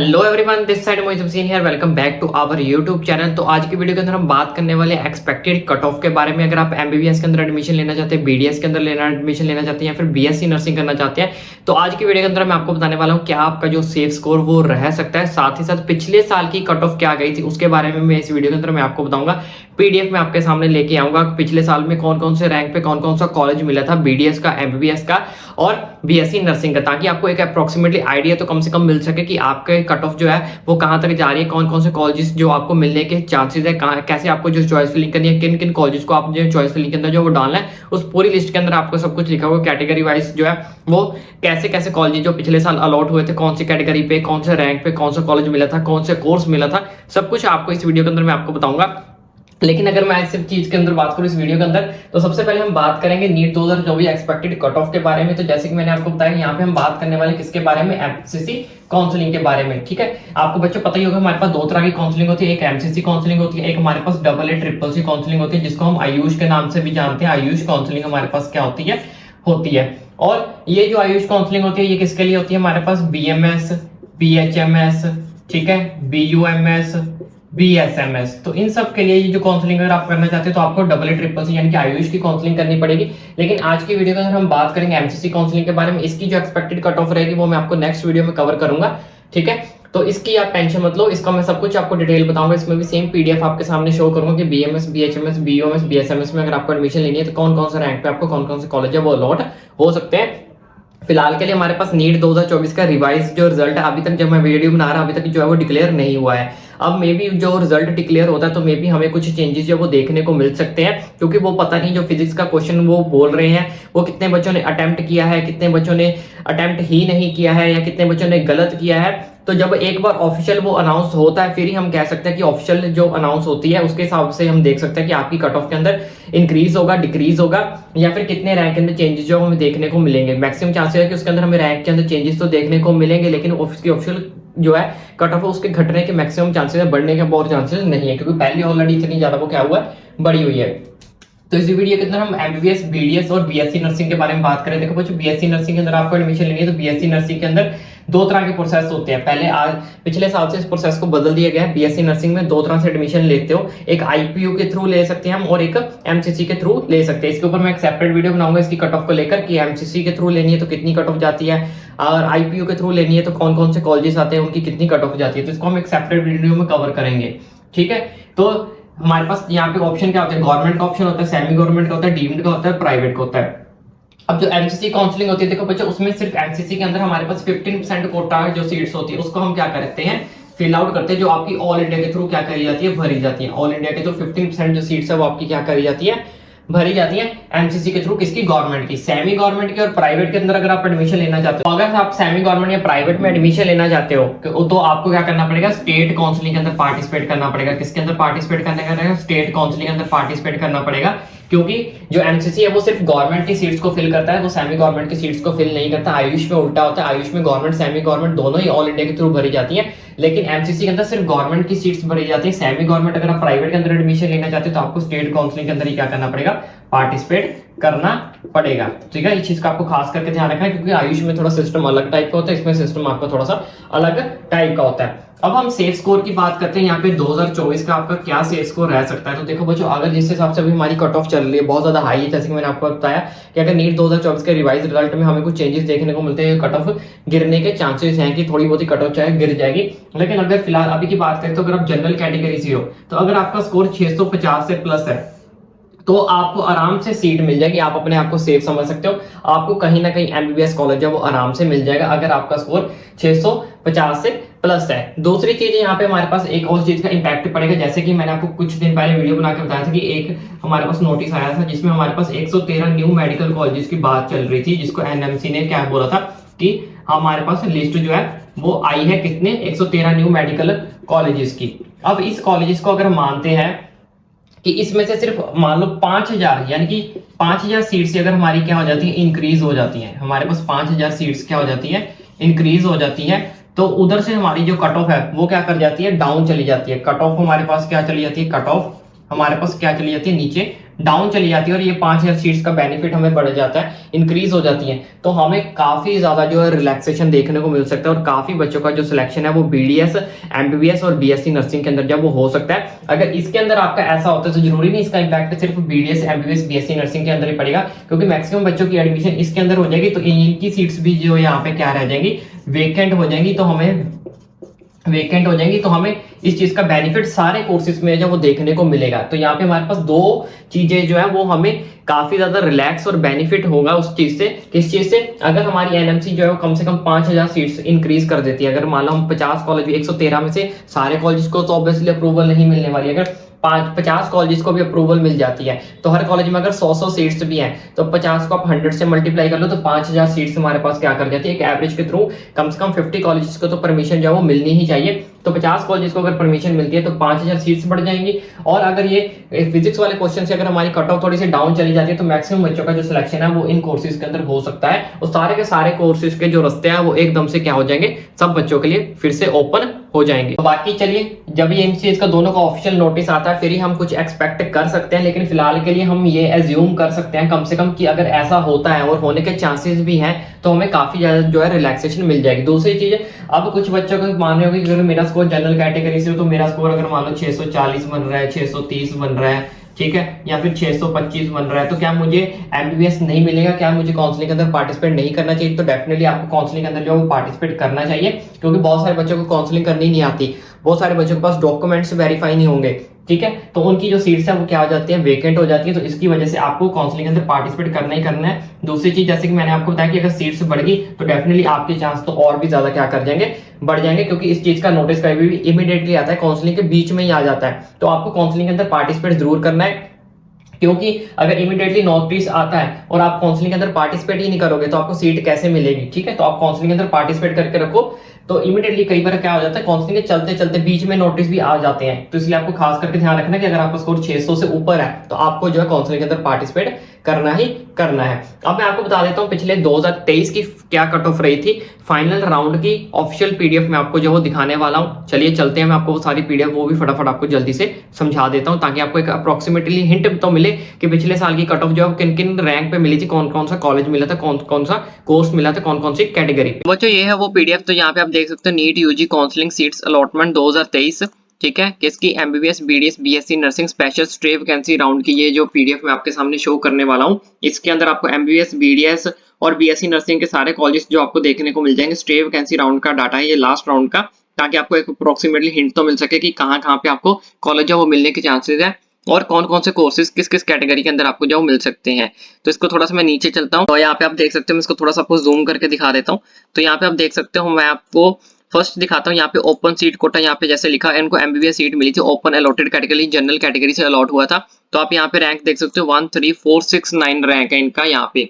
Hello everyone, this side Mohit Hussain here. Welcome back to our YouTube channel. तो आज की video के अंदर हम बात करने वाले एक्सपेक्टेड कट ऑफ के बारे में। अगर आप एमबीबीएस के अंदर एडमिशन लेना चाहते हैं, बीडीएस के अंदर एडमिशन लेना चाहते हैं या फिर बीएससी नर्सिंग करना चाहते हैं, तो आज की वीडियो के अंदर मैं आपको बताने वाला हूँ क्या आपका जो सेफ स्कोर वो रह सकता है। साथ ही साथ पिछले साल की कट ऑफ क्या गई थी उसके बारे में मैं इस वीडियो के अंदर मैं आपको बताऊंगा। पीडीएफ में आपके सामने लेके आऊंगा पिछले साल में कौन कौन से रैंक पे कौन कौन सा कॉलेज मिला था, बीडीएस का, एमबीबीएस का और बीएससी नर्सिंग का, ताकि आपको एक अप्रोक्सीमेटली आइडिया तो कम से कम मिल सके कि आपके कट ऑफ जो है वो कहां तक जा रही है, कौन कौन से कॉलेजेस जो आपको मिलने के चांसेस है, कैसे आपको जो चॉइस फिलिंग करनी है, किन किन कॉलेजेस को आप जो चॉइस फिलिंग के अंदर जो वो डालना है, उस पूरी लिस्ट के अंदर आपको सब कुछ लिखा हुआ कैटेगरी वाइज जो है वो कैसे कैसे कॉलेज जो पिछले साल अलॉट हुए थे, कौन सी कैटेगरी पे, कौन से रैंक पे, कौन सा कॉलेज मिला था, कौन से कोर्स मिला था, सब कुछ आपको इस वीडियो के अंदर मैं आपको बताऊंगा। लेकिन अगर मैं इस चीज के अंदर बात करूं इस वीडियो के अंदर, तो सबसे पहले हम बात करेंगे नीट 2024 एक्सपेक्टेड कट ऑफ के बारे में। तो जैसे कि मैंने आपको बताया, यहाँ पे हम बात करने वाले किसके बारे में, एमसीसी काउंसलिंग के बारे में। ठीक है, आपको बच्चों पता ही होगा हमारे पास दो तरह की काउंसलिंग होती है, एक एमसीसी काउंसलिंग होती है, एक हमारे पास AA-CCC काउंसलिंग होती है, जिसको हम आयुष के नाम से भी जानते हैं। आयुष काउंसलिंग हमारे पास क्या होती है। और ये जो आयुष काउंसलिंग होती है ये किसके लिए होती है, हमारे पास बीएमएस, बीएचएमएस, ठीक है, बीयूएमएस, बीएसएमएस, तो इन सब के लिए ये जो काउंसलिंग अगर आप करना चाहते हैं तो आपको AA-CCC यानी कि आयुष की काउंसलिंग करनी पड़ेगी। लेकिन आज की वीडियो के अंदर हम बात करेंगे एमसीसी काउंसलिंग के बारे में। इसकी जो एक्सपेक्टेड कट ऑफ रहेगी वो मैं आपको नेक्स्ट वीडियो में कवर करूंगा। ठीक है, तो इसकी आप टेंशन मत लो, इसका मैं सब कुछ आपको डिटेल बताऊंगा। इसमें भी सेम पीडीएफ आपके सामने शो करूंगा कि बीएमएस, बीएचएमएस, बीयूएमएस, बीएसएमएस में अगर आपको एडमिशन लेनी है तो कौन कौन सा रैंक पे आपको कौन कौन से कॉलेज है वो अलॉट हो सकते हैं। फिलहाल के लिए हमारे पास नीट 2024 का रिवाइज जो रिजल्ट है, अभी तक जब मैं वीडियो बना रहा अभी तक जो है वो डिक्लेयर नहीं हुआ है। अब मे बी जो रिजल्ट डिक्लेयर होता है तो मे बी हमें कुछ चेंजेस जो वो देखने को मिल सकते हैं, क्योंकि वो पता नहीं जो फिजिक्स का क्वेश्चन वो बोल रहे हैं वो कितने बच्चों ने अटेम्प्ट किया है, कितने बच्चों ने अटेम्प्ट ही नहीं किया है, या कितने बच्चों ने गलत किया है। तो जब एक बार ऑफिशियल वो अनाउंस होता है फिर ही हम कह सकते हैं कि ऑफिशियल जो अनाउंस होती है उसके हिसाब से हम देख सकते हैं कि आपकी कट ऑफ के अंदर इंक्रीज होगा, डिक्रीज होगा, या फिर कितने रैंक के अंदर चेंजेस जो हमें देखने को मिलेंगे। मैक्सिमम चांसेस है कि उसके अंदर हमें रैंक के अंदर चेंजेस तो देखने को मिलेंगे, लेकिन ऑफिशियल जो है कट ऑफ उसके घटने के मैक्सिमम चांसेस है, बढ़ने के बहुत चांसेस नहीं है, क्योंकि पहले ऑलरेडी इतनी ज्यादा वो क्या हुआ है, बढ़ी हुई है। तो इस वीडियो के अंदर हम एमबीबीएस, बीडीएस और बीएससी नर्सिंग के बारे में बात करें। देखो बच्चों, बीएससी नर्सिंग के अंदर आपको एडमिशन लेनी है तो बीएससी नर्सिंग के अंदर दो तरह के प्रोसेस होते हैं। पहले पिछले साल से इस प्रोसेस को बदल दिया गया है। बीएससी नर्सिंग में दो तरह से एडमिशन लेते हो, एक आईपीयू के थ्रू ले सकते हैं हम और एक एमसीसी के थ्रू ले सकते हैं। इसके ऊपर मैं एक सेपरेट वीडियो बनाऊंगा इसकी कट ऑफ को लेकर कि एमसीसी के थ्रू लेनी है तो कितनी कट ऑफ जाती है, और आईपीयू के थ्रू लेनी है तो कौन कौन से कॉलेजेस आते हैं उनकी कितनी कट ऑफ जाती है। तो इसको हम एक सेपरेट वीडियो में कवर करेंगे। ठीक है, तो हमारे पास यहाँ पे ऑप्शन क्या होता है, गवर्नमेंट का ऑप्शन होता है, सेमी गवर्नमेंट का होता है, डीम्ड का होता है, प्राइवेट का होता है। अब जो एमसीसी काउंसलिंग होती है, देखो बच्चों, उसमें सिर्फ एमसीसी के अंदर हमारे पास 15% कोटा जो सीट्स होती है उसको हम क्या करते हैं, फिल आउट करते हैं, जो आपकी ऑल इंडिया के थ्रू क्या करी जाती है, भरी जाती है। ऑल इंडिया के थ्रू 15% जो सीट्स है वो आपकी क्या करी जाती है, भरी जाती है एमसीसी के थ्रू। किसकी, गवर्नमेंट की। सेमी गवर्नमेंट की और प्राइवेट के अंदर अगर आप एडमिशन लेना चाहते हो, अगर आप सेमी गवर्नमेंट या प्राइवेट में एडमिशन लेना चाहते हो तो आपको क्या करना पड़ेगा, स्टेट काउंसलिंग के अंदर पार्टिसिपेट करना पड़ेगा। किसके अंदर पार्टिसिपेट करना पड़ेगा, स्टेट काउंसलिंग के अंदर पार्टिसिपेट करना पड़ेगा, क्योंकि जो एमसीसी है वो सिर्फ गवर्नमेंट की सीट्स को फिल करता है, वो सेमी गवर्नमेंट की सीट्स को फिल नहीं करता। आयुष में उल्टा होता है, आयुष में गवर्नमेंट सेमी गवर्नमेंट दोनों ही ऑल इंडिया के थ्रू भरी जाती है, लेकिन एमसीसी के अंदर सिर्फ गवर्नमेंट की सीट्स भरी जाती है। सेमी गवर्नमेंट अगर आप प्राइवेट के अंदर एडमिशन लेना चाहते हो तो आपको स्टेट काउंसलिंग के अंदर ही क्या करना पड़ेगा, पार्टिसिपेट करना पड़ेगा। ठीक है, इस चीज का आपको खास करके ध्यान रखना है, क्योंकि आयुष में थोड़ा सिस्टम अलग टाइप का होता है, इसमें सिस्टम आपका थोड़ा सा अलग टाइप का होता है। अब हम सेफ स्कोर की बात करते हैं। यहाँ पे 2024 का आपका क्या सेफ स्कोर रह सकता है। तो देखो बच्चों, अगर जिस हिसाब से अभी हमारी कट ऑफ चल रही है बहुत ज्यादा हाई है, जैसे कि मैंने आपको बताया कि अगर नीट 2024 के रिवाइज रिजल्ट में हमें कुछ चेंजेस देखने को मिलते हैं, कट ऑफ गिरने के चांसेस हैं कि थोड़ी बहुत ही कट ऑफ चाहे गिर जाएगी। लेकिन अगर फिलहाल अभी की बात करें तो अगर आप जनरल कैटेगरी से हो तो अगर आपका स्कोर 650 से प्लस है तो आपको आराम से सीट मिल जाएगी। आप अपने आप को सेफ समझ सकते हो, आपको कहीं ना कहीं एमबीबीएस कॉलेज है वो आराम से मिल जाएगा अगर आपका स्कोर 650 से प्लस है। दूसरी चीज यहाँ पे हमारे पास एक और चीज का इंपैक्ट पड़ेगा, जैसे कि मैंने आपको कुछ दिन पहले वीडियो बना के बताया था कि एक हमारे पास नोटिस आया था जिसमें हमारे पास 113 न्यू मेडिकल कॉलेजेस की बात चल रही थी, जिसको एनएमसी ने क्या बोला था कि हमारे पास लिस्ट जो है वो आई है कितने, 113 न्यू मेडिकल कॉलेजेस की। अब इस कॉलेजेस को अगर मानते हैं कि इसमें से सिर्फ मान लो 5000 यानी कि 5000 सीट्स से अगर हमारी क्या हो जाती है, इंक्रीज हो जाती है, हमारे पास 5000 सीट्स क्या हो जाती है, इंक्रीज हो जाती है, तो उधर से हमारी जो कट ऑफ है वो क्या कर जाती है, डाउन चली जाती है। कट ऑफ हमारे पास क्या चली जाती है, कट ऑफ हमारे पास क्या चली जाती है, नीचे डाउन चली जाती है और ये 5000 सीट्स का बेनिफिट हमें बढ़ जाता है, इंक्रीज हो जाती है। तो हमें काफी ज्यादा जो है रिलैक्सेशन देखने को मिल सकता है और काफी बच्चों का जो सिलेक्शन है वो बीडीएस, एमबीबीएस और बीएससी नर्सिंग के अंदर जब वो हो सकता है। अगर इसके अंदर आपका ऐसा होता है तो जरूरी नहीं इसका इंपैक्ट सिर्फ बीडीएस, एमबीबीएस, बीएससी नर्सिंग के अंदर ही पड़ेगा, क्योंकि मैक्सिमम बच्चों की एडमिशन इसके अंदर हो जाएगी, तो इनकी सीट्स भी जो यहाँ पे क्या रह जाएंगी, वेकेंट हो जाएंगी। तो हमें इस चीज का बेनिफिट सारे कोर्सेज में जो वो देखने को मिलेगा। तो यहाँ पे हमारे पास दो चीजें जो है वो हमें काफी ज्यादा रिलैक्स और बेनिफिट होगा उस चीज से। किस चीज से? अगर हमारी एनएमसी जो है वो कम से कम 5000 सीट्स इंक्रीज कर देती है। अगर मान लो हम 50 कॉलेज, 113 में से सारे कॉलेज को तो ऑब्वियसली अप्रूवल नहीं मिलने वाली, अगर 50 कॉलेज को भी अप्रूवल मिल जाती है तो हर कॉलेज में अगर 100 सीट्स भी हैं तो 50 को आप 100 से मल्टीप्लाई कर लो तो 5000 सीट्स हमारे पास क्या कर जाती है, एक एवरेज के थ्रू कम से कम 50 कॉलेज को तो परमिशन जो है वो मिलनी ही चाहिए। तो 50 कॉलेज को अगर परमिशन मिलती है तो 5000 सीट्स बढ़ जाएंगी। और अगर ये फिजिक्स वाले क्वेश्चन से अगर हमारी कट ऑफ थोड़ी सी डाउन चली जाती है तो मैक्सिमम बच्चों का जो सिलेक्शन है वो इन कोर्सेज के अंदर हो सकता है और सारे के सारे कोर्सेज के जो रास्ते हैं वो एकदम से क्या हो जाएंगे, सब बच्चों के लिए फिर से ओपन हो जाएंगे। तो बाकी चलिए, जब ये इन चीज का दोनों का ऑफिशियल नोटिस आता है फिर ही हम कुछ एक्सपेक्ट कर सकते हैं, लेकिन फिलहाल के लिए हम ये एज्यूम कर सकते हैं कम से कम कि अगर ऐसा होता है और होने के चांसेस भी हैं तो हमें काफी ज्यादा जो है रिलैक्सेशन मिल जाएगी। दूसरी चीज, अब कुछ बच्चों को मान रहे होगी कि अगर मेरा स्कोर जनरल कैटेगरी से हो तो मेरा स्कोर अगर मान लो 640 बन रहा है, 630 बन रहा है, ठीक है, या फिर 625 बन रहा है, तो क्या मुझे एमबीबीएस नहीं मिलेगा, क्या मुझे काउंसलिंग के अंदर पार्टिसिपेट नहीं करना चाहिए? तो डेफिनेटली आपको काउंसलिंग के अंदर जो है वो पार्टिसिपेट करना चाहिए, क्योंकि बहुत सारे बच्चों को काउंसलिंग करनी नहीं आती, बहुत सारे बच्चों के पास डॉक्यूमेंट्स वेरीफाई नहीं होंगे, ठीक है, तो उनकी जो सीट्स है वो क्या हो जाती है, वेकेंट हो जाती है। तो इसकी वजह से आपको काउंसलिंग के अंदर पार्टिसिपेट करना ही करना है। दूसरी चीज, जैसे कि मैंने आपको बताया कि अगर सीट्स बढ़ गई तो डेफिनेटली आपके चांस तो और भी ज्यादा क्या कर जाएंगे, बढ़ जाएंगे, क्योंकि इस चीज का नोटिस कभी भी इमीडिएटली आता है, काउंसलिंग के बीच में ही आ जाता है। तो आपको काउंसलिंग के अंदर पार्टिसिपेट जरूर करना है, क्योंकि अगर इमीडिएटली नोटिस आता है और आप काउंसलिंग के अंदर पार्टिसिपेट ही नहीं करोगे तो आपको सीट कैसे मिलेगी, ठीक है। तो आप काउंसलिंग के अंदर पार्टिसिपेट करके रखो। तो इमीडिएटली कई बार क्या हो जाता है, काउंसलिंग के चलते चलते बीच में नोटिस भी आ जाते हैं, तो इसलिए आपको खास करके ध्यान रखना कि अगर आपका स्कोर 600 से ऊपर है तो आपको जो है काउंसलिंग के अंदर पार्टिसिपेट करना ही करना है। अब मैं आपको बता देता हूं पिछले 2023 की क्या कट ऑफ रही थी, फाइनल राउंड की ऑफिशियल पीडीएफ में आपको जो वो दिखाने वाला हूं। चलिए चलते हैं, मैं आपको वो सारी पीडीएफ वो भी फटाफट आपको जल्दी से समझा देता हूं, ताकि आपको एक अप्रोक्सीमेटली हिंट तो मिले कि पिछले साल की कट ऑफ जो है किन किन रैंक पे मिली थी, कौन कौन सा कॉलेज मिला था, कौन कौन सा कोर्स मिला था, कौन कौन सी कैटेगरी पे। बच्चों ये है वो पीडीएफ, तो यहाँ पे आप देख सकते हो NEET UG counselling seats allotment 2023, ठीक है, किसकी, MBBS, BDS, BSc nursing special stray vacancy round की ये जो पीडीएफ मैं आपके सामने शो करने वाला हूँ, इसके अंदर आपको एमबीबीएस, बीडीएस और बीएससी नर्सिंग के सारे कॉलेज जो आपको देखने को मिल जाएंगे। स्ट्रे वैकेंसी राउंड का डाटा है ये, लास्ट राउंड का, ताकि आपको एक अप्रोक्सीमेटली हिंट तो मिल सके कि कहाँ कहाँ पे आपको कॉलेज है वो मिलने के चांसेस है और कौन कौन से कोर्सेज किस किस कैटेगरी के अंदर आपको जो मिल सकते हैं। तो इसको थोड़ा सा मैं नीचे चलता हूँ, तो यहाँ पे आप देख सकते हो, मैं इसको थोड़ा सा आपको जूम करके दिखा देता हूँ। तो यहाँ पे आप देख सकते हो, मैं आपको फर्स्ट दिखाता हूँ, यहाँ पे ओपन सीट कोटा, यहाँ पे जैसे लिखा है इनको एमबीबीएस सीट मिली थी, open allotted category, general category से अलॉट हुआ था। तो आप यहाँ पे रैंक देख सकते हो 13469 रैंक है इनका यहाँ पे,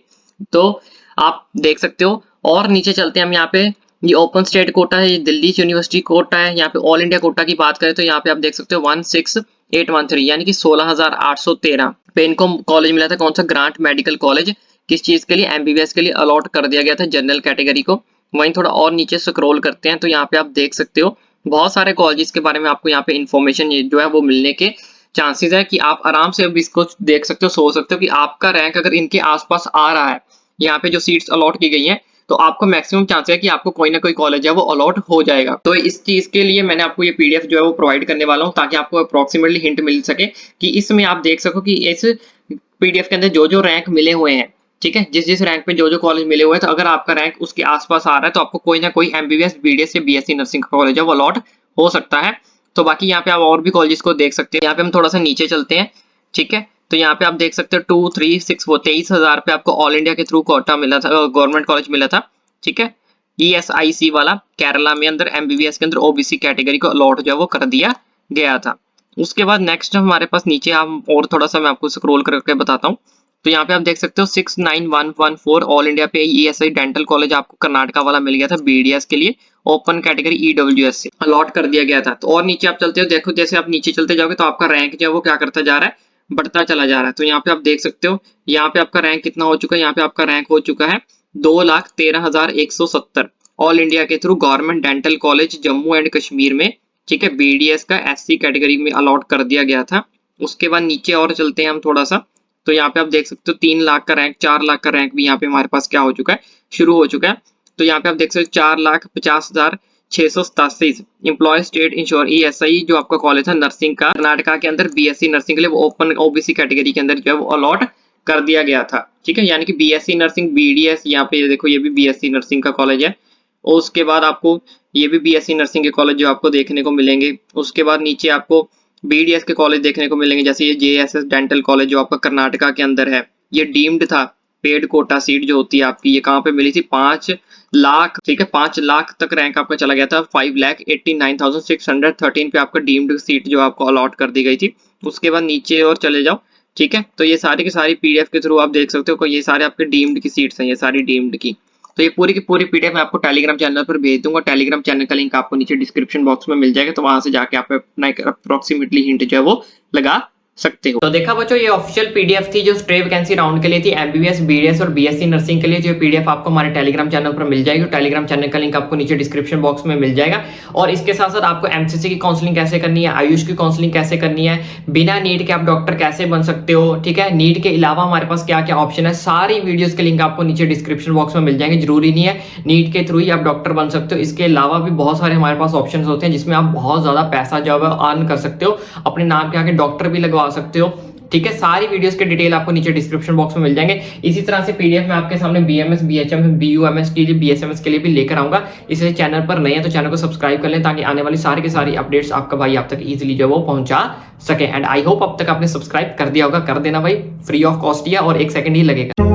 तो आप देख सकते हो। और नीचे चलते हैं हम, यहाँ पे ये ओपन स्टेट कोटा है, ये दिल्ली यूनिवर्सिटी कोटा है। यहाँ पे ऑल इंडिया कोटा की बात करें तो यहाँ पे आप देख सकते हो 16813 यानी कि 16813 पे इनको कॉलेज मिला था। कौन सा? Grant medical college. किस चीज के लिए? एमबीबीएस के लिए अलॉट कर दिया गया था जनरल कैटेगरी को। वहीं थोड़ा और नीचे स्क्रॉल करते हैं तो यहाँ पे आप देख सकते हो बहुत सारे कॉलेजेस के बारे में आपको यहाँ पे इन्फॉर्मेशन जो है वो मिलने के चांसेस है कि आप आराम से अब इसको देख सकते हो, सोच सकते हो कि आपका रैंक अगर इनके आसपास आ रहा है, यहाँ पे जो सीट्स अलॉट की गई हैं, तो आपको मैक्सिमम चांस है कि आपको कोई ना कोई कॉलेज है वो अलॉट हो जाएगा। तो इस चीज के लिए मैंने आपको ये पीडीएफ जो है वो प्रोवाइड करने वाला हूँ, ताकि आपको अप्रोक्सीमेटली हिंट मिल सके कि इसमें आप देख सको कि इस पीडीएफ के अंदर जो जो रैंक मिले हुए हैं, ठीक है, जिस जिस रैंक पे जो जो कॉलेज मिले हुए हैं, तो अगर आपका रैंक उसके आसपास आ रहा है तो आपको कोई ना कोई एमबीबीएस, बीडीएस या बीएससी नर्सिंग का कॉलेज है वो अलॉट हो सकता है। तो बाकी यहाँ पे आप और भी कॉलेज को देख सकते हैं। यहाँ पे हम थोड़ा सा नीचे चलते हैं, ठीक है, तो यहाँ पे आप देख सकते हो 236 वो 23,000 पे आपको ऑल इंडिया के थ्रू कोटा मिला था, गवर्नमेंट कॉलेज मिला था, ठीक है, ईएसआईसी वाला केरला में अंदर एमबीबीएस के अंदर ओबीसी कैटेगरी को अलॉट जो है वो कर दिया गया था। उसके बाद नेक्स्ट हमारे पास नीचे हम और थोड़ा सा मैं आपको स्क्रॉल करके बताता हूँ। तो यहाँ पे आप देख सकते हो 69114 ऑल इंडिया पे ईएसआई डेंटल कॉलेज आपको कर्नाटका वाला मिल गया था बीडीएस के लिए, ओपन कैटेगरी ईडब्ल्यूएस से अलॉट कर दिया गया था। तो और नीचे आप चलते हो, देखो जैसे आप नीचे चलते जाओगे तो आपका रैंक जो है वो क्या करता जा रहा है, बढ़ता चला जा रहा है। तो यहाँ पे आप देख सकते हो, यहाँ पे आपका रैंक कितना हो चुका है, यहाँ पे आपका रैंक हो चुका है 2,13,170 ऑल इंडिया के through government dental college Jammu and Kashmir में, ठीक है, बीडीएस का एससी कैटेगरी में अलॉट कर दिया गया था। उसके बाद नीचे और चलते हैं हम थोड़ा सा, तो यहाँ पे आप देख सकते हो 3 लाख का रैंक, 4 लाख का रैंक भी यहाँ पे हमारे पास क्या हो चुका है, शुरू हो चुका है। तो यहाँ पे आप देख सकते हो 4,50,687 एम्प्लॉय स्टेट इंश्योर ESI जो आपका कॉलेज था नर्सिंग का कर्नाटका के अंदर BSc नर्सिंग के लिए वो ओपन OBC कैटेगरी के अंदर जो है वो अलॉट कर दिया गया था। ठीक है, यानी कि BSc नर्सिंग BDS, यहाँ पे देखो ये भी BSc नर्सिंग का कॉलेज है। और उसके बाद आपको ये भी BSc नर्सिंग के कॉलेज जो आपको देखने को मिलेंगे। उसके बाद नीचे आपको BDS के कॉलेज देखने को मिलेंगे, जैसे ये JSS डेंटल कॉलेज जो आपका कर्नाटका के अंदर है, ये डीम्ड था। पेड कोटा सीट जो होती है आपकी, ये कहाँ पे मिली थी, 5 लाख, ठीक है, 5 लाख तक रैंक आपका चला गया था। 5,89,613 पे आपका डीम्ड सीट जो आपको अलॉट कर दी गई थी। उसके बाद नीचे और चले जाओ, ठीक है, तो ये सारी की सारी PDF के थ्रू आप देख सकते हो, ये सारे आपके डीम्ड की सीट्स हैं, ये सारी डीम्ड की। तो ये पूरी की पूरी PDF मैं आपको टेलीग्राम चैनल पर भेज दूंगा। टेलीग्राम चैनल का लिंक आपको नीचे डिस्क्रिप्शन बॉक्स में मिल जाएगा, तो वहां से जाके आप अपना एक अप्रोक्सीमेटली हिंट जो है वो लगा सकते हो। तो देखा बच्चों, ये ऑफिशियल PDF थी जो स्ट्रे वैकेंसी राउंड के लिए थी, MBBS BDS और BSc नर्सिंग के लिए, जो PDF आपको हमारे टेलीग्राम चैनल पर मिल जाएगी। टेलीग्राम चैनल का लिंक आपको नीचे डिस्क्रिप्शन बॉक्स में मिल जाएगा। और इसके साथ साथ आपको MCC की काउंसलिंग कैसे करनी है, आयुष की काउंसलिंग कैसे करनी है, बिना नीट के आप डॉक्टर कैसे बन सकते हो, ठीक है, नीट के अलावा हमारे पास क्या क्या ऑप्शन है, सारी वीडियोस के लिंक आपको नीचे डिस्क्रिप्शन बॉक्स में मिल जाएंगे। जरूरी नहीं है नीट के थ्रू ही आप डॉक्टर बन सकते हो, इसके अलावा भी बहुत सारे हमारे पास ऑप्शन होते हैं जिसमें आप बहुत ज्यादा पैसा जो है अर्न कर सकते हो, अपने नाम के आगे डॉक्टर भी लगवा सकते हो। ठीक है, सारी वीडियोस के डिटेल आपको नीचे डिस्क्रिप्शन बॉक्स में मिल जाएंगे। इसी तरह से PDF मैं आपके सामने BMS BHM BUMS के लिए BSMS के लिए भी लेकर आऊंगा। इसलिए चैनल पर नए हैं तो चैनल को सब्सक्राइब कर लें, ताकि आने वाली सारी की सारी अपडेट्स आपका भाई आप तक इजीली जो वो पहुंचा सके। एंड आई होप अब तक आपने सब्सक्राइब कर दिया होगा, कर देना भाई, फ्री ऑफ कॉस्ट ही है और 1 सेकंड ही लगेगा।